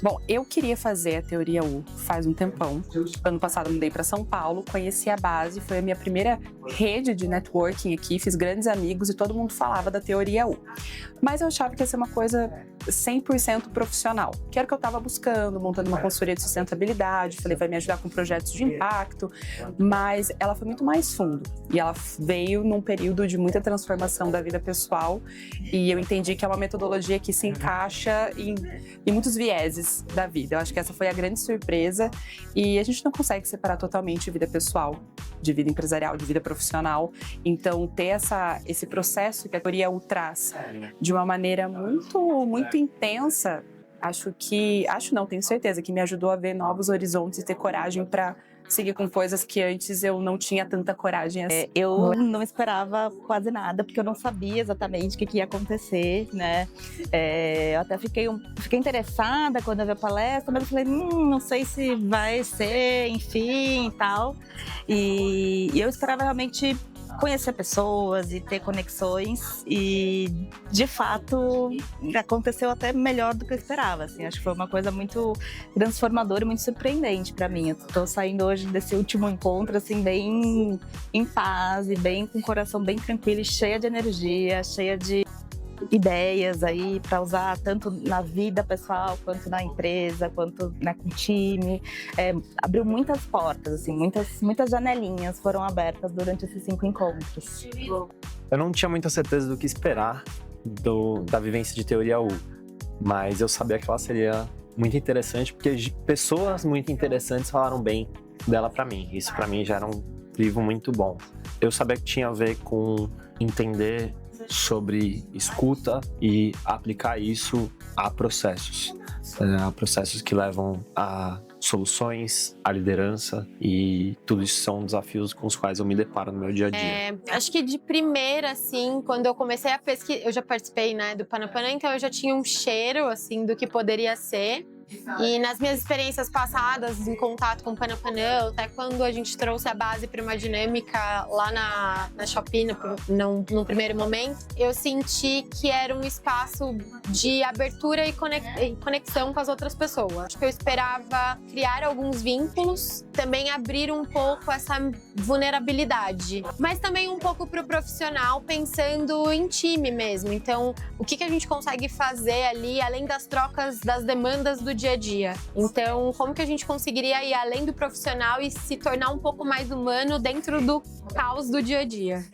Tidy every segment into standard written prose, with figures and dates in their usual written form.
Bom, eu queria fazer a Teoria U faz um tempão. Ano passado eu mudei para São Paulo, conheci a base, foi a minha primeira rede de networking aqui, fiz grandes amigos e todo mundo falava da Teoria U. Mas eu achava que ia ser uma coisa 100% profissional, que era o que eu estava buscando, montando uma consultoria de sustentabilidade, falei, vai me ajudar com projetos de impacto, mas ela foi muito mais fundo e ela veio num período de muita transformação da vida pessoal e eu entendi que é uma metodologia que se encaixa em muitos vieses da vida. Eu acho que essa foi a grande surpresa e a gente não consegue separar totalmente vida pessoal de vida empresarial, de vida profissional. Então, ter esse processo que a Teoria U traz de uma maneira muito intensa, tenho certeza que me ajudou a ver novos horizontes e ter coragem para seguir com coisas que antes eu não tinha tanta coragem assim. Eu não esperava quase nada, porque eu não sabia exatamente o que ia acontecer, né? Eu até fiquei interessada quando eu vi a palestra, mas eu falei, não sei se vai ser, enfim, e tal. E eu esperava realmente conhecer pessoas e ter conexões e, de fato, aconteceu até melhor do que eu esperava, assim. Acho que foi uma coisa muito transformadora e muito surpreendente para mim. Eu tô saindo hoje desse último encontro, assim, bem em paz e bem com o coração bem tranquilo e cheia de energia, cheia de ideias aí para usar tanto na vida pessoal quanto na empresa, quanto, né, com o time. Abriu muitas portas, assim, muitas janelinhas foram abertas durante esses 5 encontros. Eu não tinha muita certeza do que esperar da vivência de Teoria U, mas eu sabia que ela seria muito interessante porque pessoas muito interessantes falaram bem dela para mim. Isso para mim já era um livro muito bom. Eu sabia que tinha a ver com entender sobre escuta e aplicar isso a processos que levam a soluções, a liderança, e tudo isso são desafios com os quais eu me deparo no meu dia a dia. Acho que de primeira, assim, quando eu comecei a pesquisar, eu já participei, né, do Panapanã, então eu já tinha um cheiro, assim, do que poderia ser. E nas minhas experiências passadas em contato com o Panapanã, até quando a gente trouxe a base para uma dinâmica lá na Shopee, no primeiro momento, eu senti que era um espaço de abertura e conexão com as outras pessoas. Acho que eu esperava criar alguns vínculos, também abrir um pouco essa vulnerabilidade, mas também um pouco para o profissional, pensando em time mesmo. Então, o que a gente consegue fazer ali, além das trocas, das demandas do dia a dia. Então, como que a gente conseguiria ir além do profissional e se tornar um pouco mais humano dentro do caos do dia a dia?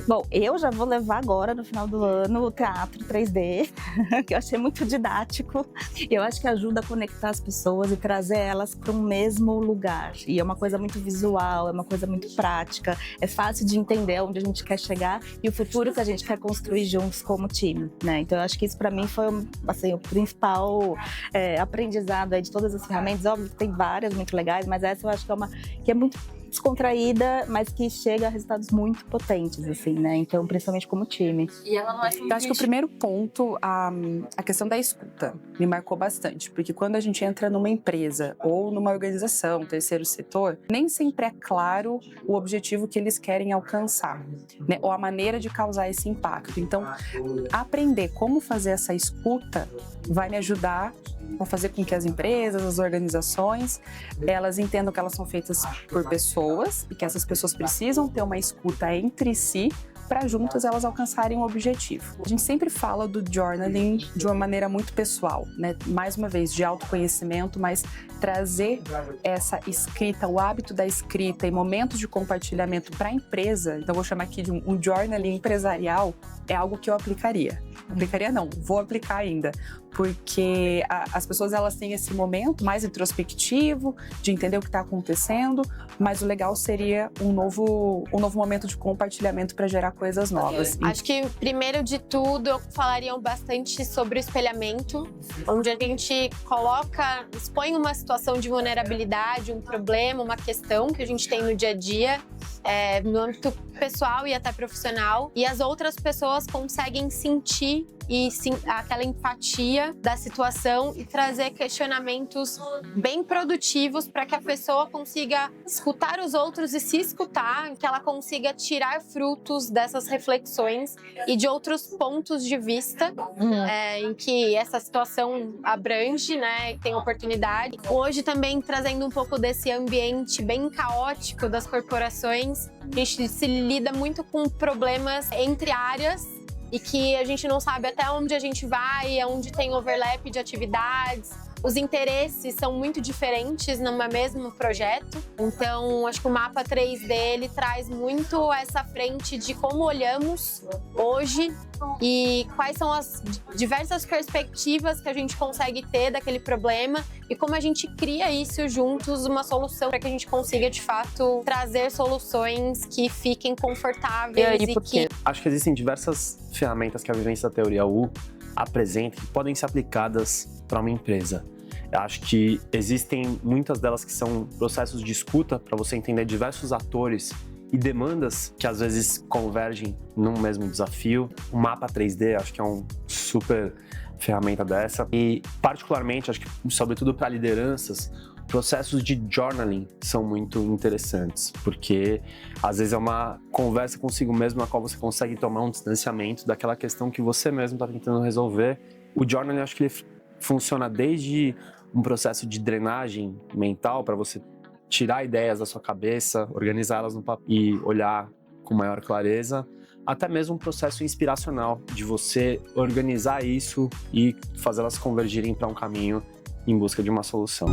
Bom, eu já vou levar agora, no final do ano, o teatro 3D, que eu achei muito didático. Eu acho que ajuda a conectar as pessoas e trazer elas para um mesmo lugar. E é uma coisa muito visual, é uma coisa muito prática, é fácil de entender onde a gente quer chegar e o futuro que a gente quer construir juntos como time, né? Então, eu acho que isso para mim foi, assim, o principal aprendizado aí de todas as ferramentas. Óbvio que tem várias muito legais, mas essa eu acho que é uma que é muito descontraída, mas que chega a resultados muito potentes, assim, né? Então, principalmente como time. E ela não é Eu acho que o primeiro ponto, a questão da escuta, me marcou bastante, porque quando a gente entra numa empresa ou numa organização, terceiro setor, nem sempre é claro o objetivo que eles querem alcançar, né? Ou a maneira de causar esse impacto. Então, aprender como fazer essa escuta vai me ajudar a fazer com que as empresas, as organizações, elas entendam que elas são feitas por pessoas e que essas pessoas precisam ter uma escuta entre si para juntas elas alcançarem um objetivo. A gente sempre fala do journaling de uma maneira muito pessoal, né? Mais uma vez, de autoconhecimento, mas trazer essa escrita, o hábito da escrita e momentos de compartilhamento para a empresa, então vou chamar aqui de um journaling empresarial, é algo que eu aplicaria. Aplicaria não, vou aplicar ainda, porque as pessoas elas têm esse momento mais introspectivo, de entender o que está acontecendo, mas o legal seria um novo momento de compartilhamento para gerar coisas novas. Acho que, primeiro de tudo, eu falaria bastante sobre o espelhamento, onde a gente expõe uma situação de vulnerabilidade, um problema, uma questão que a gente tem no dia a dia, no âmbito pessoal e até profissional, e as outras pessoas conseguem sentir aquela empatia da situação e trazer questionamentos bem produtivos para que a pessoa consiga escutar os outros e se escutar, que ela consiga tirar frutos dessas reflexões e de outros pontos de vista em que essa situação abrange, né, e tem oportunidade. Hoje também trazendo um pouco desse ambiente bem caótico das corporações, a gente se lida muito com problemas entre áreas e que a gente não sabe até onde a gente vai, onde tem overlap de atividades. Os interesses são muito diferentes no mesmo projeto. Então, acho que o mapa 3D ele traz muito essa frente de como olhamos hoje e quais são as diversas perspectivas que a gente consegue ter daquele problema e como a gente cria isso juntos, uma solução para que a gente consiga, de fato, trazer soluções que fiquem confortáveis. E aí, por quê? Acho que existem diversas ferramentas que a vivência da teoria U apresenta que podem ser aplicadas para uma empresa. Eu acho que existem muitas delas que são processos de escuta para você entender diversos atores e demandas que às vezes convergem num mesmo desafio. O mapa 3D acho que é um super ferramenta dessa. E particularmente, acho que sobretudo para lideranças, processos de journaling são muito interessantes, porque às vezes é uma conversa consigo mesmo na qual você consegue tomar um distanciamento daquela questão que você mesmo está tentando resolver. O journaling, acho que ele funciona desde um processo de drenagem mental para você tirar ideias da sua cabeça, organizá-las no papel e olhar com maior clareza, até mesmo um processo inspiracional de você organizar isso e fazê-las convergirem para um caminho em busca de uma solução.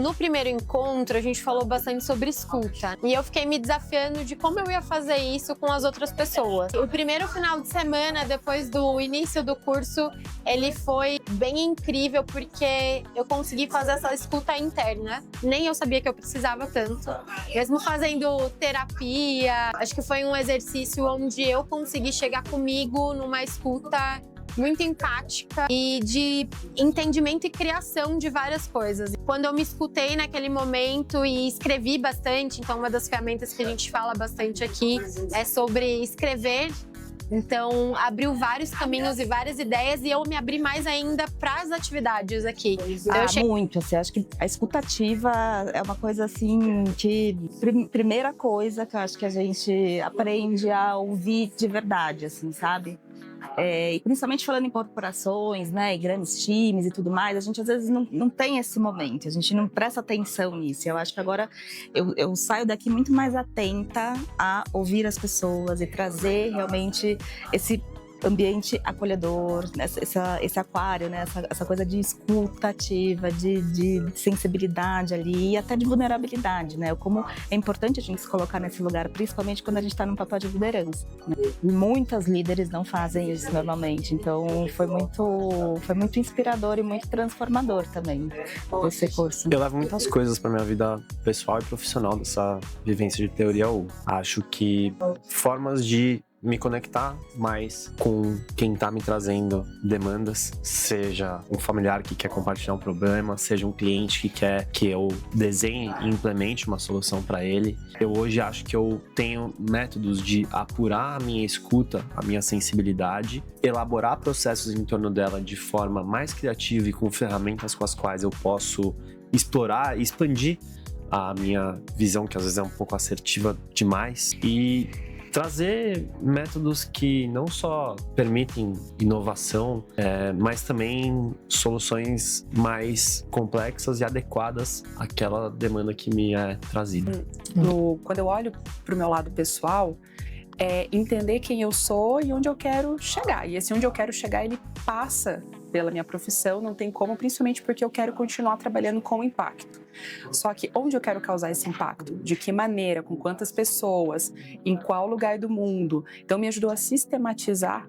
No primeiro encontro, a gente falou bastante sobre escuta. E eu fiquei me desafiando de como eu ia fazer isso com as outras pessoas. O primeiro final de semana, depois do início do curso, ele foi bem incrível, porque eu consegui fazer essa escuta interna. Nem eu sabia que eu precisava tanto. Mesmo fazendo terapia, acho que foi um exercício onde eu consegui chegar comigo numa escuta muito empática e de entendimento e criação de várias coisas. Quando eu me escutei naquele momento e escrevi bastante, então uma das ferramentas que a gente fala bastante aqui é sobre escrever. Então, abriu vários caminhos e várias ideias e eu me abri mais ainda para as atividades aqui. Então, Muito, assim, acho que a escutativa é uma coisa assim que primeira coisa que eu acho que a gente aprende a ouvir de verdade, assim, sabe? E principalmente falando em corporações, né, e grandes times e tudo mais, a gente às vezes não tem esse momento, a gente não presta atenção nisso. Eu acho que agora eu saio daqui muito mais atenta a ouvir as pessoas e trazer realmente esse ambiente acolhedor, esse aquário, né? Essa coisa de escuta ativa, de sensibilidade ali e até de vulnerabilidade, né? Como é importante a gente se colocar nesse lugar, principalmente quando a gente está num papel de liderança, né? Muitas líderes não fazem isso normalmente, então foi muito inspirador e muito transformador também esse curso. Eu levo muitas coisas para minha vida pessoal e profissional dessa vivência de teoria U. Acho que formas de me conectar mais com quem está me trazendo demandas, seja um familiar que quer compartilhar um problema, seja um cliente que quer que eu desenhe e implemente uma solução para ele. Eu hoje acho que eu tenho métodos de apurar a minha escuta, a minha sensibilidade, elaborar processos em torno dela de forma mais criativa e com ferramentas com as quais eu posso explorar e expandir a minha visão, que às vezes é um pouco assertiva demais, e trazer métodos que não só permitem inovação, mas também soluções mais complexas e adequadas àquela demanda que me é trazida. Quando eu olho para o meu lado pessoal, é entender quem eu sou e onde eu quero chegar. E esse onde eu quero chegar, ele passa pela minha profissão, não tem como, principalmente porque eu quero continuar trabalhando com impacto. Só que onde eu quero causar esse impacto? De que maneira? Com quantas pessoas? Em qual lugar do mundo? Então me ajudou a sistematizar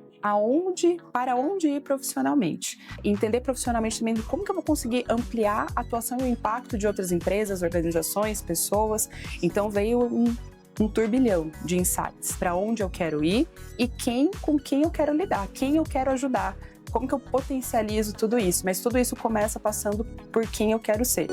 para onde ir profissionalmente. E entender profissionalmente também como que eu vou conseguir ampliar a atuação e o impacto de outras empresas, organizações, pessoas. Então veio um turbilhão de insights para onde eu quero ir e com quem eu quero lidar, quem eu quero ajudar, como que eu potencializo tudo isso. Mas tudo isso começa passando por quem eu quero ser.